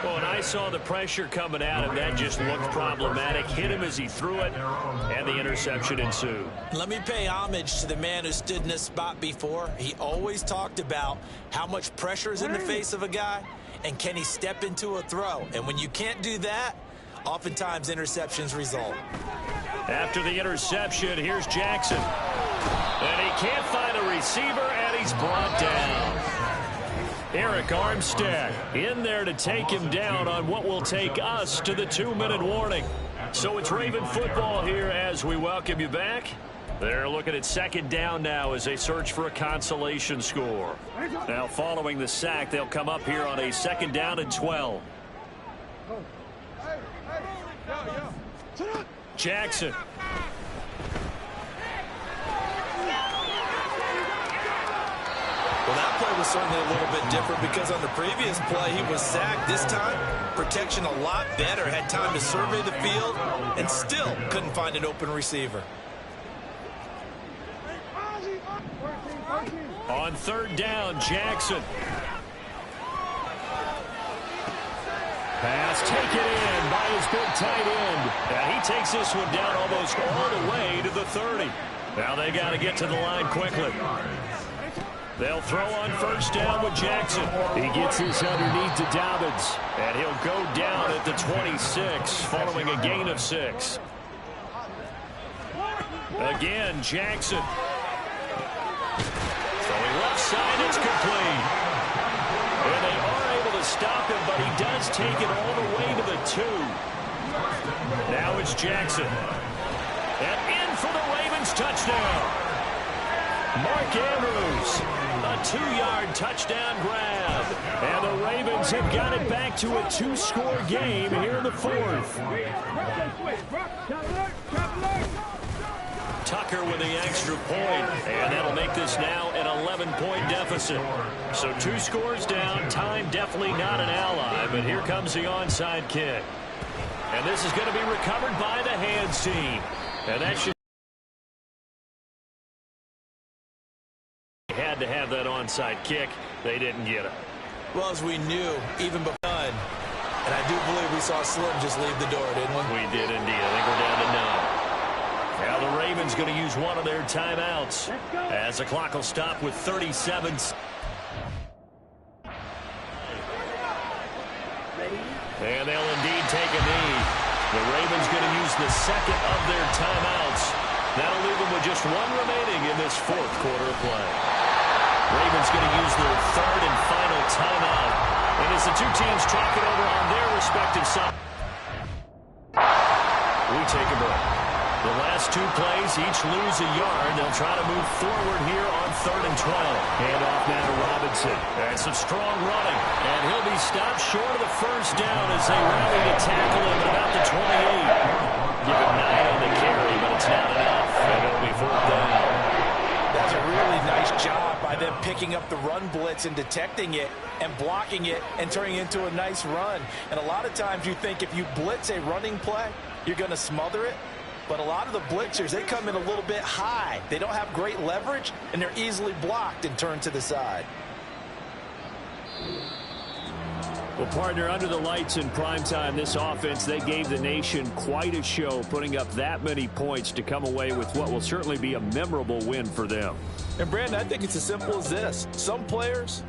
B: Well, and I saw the pressure coming at him. That just looked problematic. Hit him as he threw it, and the interception ensued.
C: Let me pay homage to the man who stood in this spot before. He always talked about how much pressure is in the face of a guy, and can he step into a throw. And when you can't do that, oftentimes interceptions result.
B: After the interception, here's Jackson. And he can't find a receiver, and he's brought down. Eric Armstead in there to take him down on what will take us to the 2-minute warning. So it's Raven football here as we welcome you back. They're looking at second down now as they search for a consolation score. Now following the sack, they'll come up here on a 2nd down and 12. Jackson.
C: Well, that play was certainly a little bit different because on the previous play, he was sacked. This time, protection a lot better. Had time to survey the field and still couldn't find an open receiver.
B: On 3rd down, Jackson. Pass taken in by his big tight end. And he takes this one down almost all the way to the 30. Now they got to get to the line quickly. They'll throw on 1st down with Jackson. He gets this underneath to Dobbins. And he'll go down at the 26 following a gain of 6. Again, Jackson. Throwing left side, it's complete. And they are able to stop him, but he does take it all the way to the 2. Now it's Jackson. And in for the Ravens touchdown. Mark Andrews, a 2-yard touchdown grab. And the Ravens have got it back to a 2-score game here in the 4th. Tucker with the extra point, and that'll make this now an 11-point deficit. So 2 scores down, time definitely not an ally, but here comes the onside kick. And this is going to be recovered by the hands team. And that should had to have that onside kick. They didn't get it.
C: Well, as we knew, even before none, and I do believe we saw Slim just leave the door, didn't we?
B: We did indeed. I think we're down to none. Now the Ravens going to use one of their timeouts as the clock will stop with 37 seconds. And they'll indeed take a knee. The Ravens going to use the 2nd of their timeouts. That'll leave them with just 1 remaining in this 4th quarter of play. Ravens going to use their 3rd and final timeout. And as the 2 teams talk it over on their respective sides, we take a break. The last 2 plays, each lose a yard. They'll try to move forward here on 3rd and 12. Hand off now to Robinson. And some strong running. And he'll be stopped short of the 1st down as they rally to tackle him at about the 28. Give him 9 on the carry, but it's not enough. And it'll be 4th down.
C: That's a really nice job by them picking up the run blitz and detecting it and blocking it and turning it into a nice run. And a lot of times you think if you blitz a running play, you're going to smother it. But a lot of the blitzers, they come in a little bit high. They don't have great leverage, and they're easily blocked and turned to the side.
B: Well, partner, under the lights in primetime, this offense, they gave the nation quite a show, putting up that many points to come away with what will certainly be a memorable win for them.
C: And, Brandon, I think it's as simple as this. Some players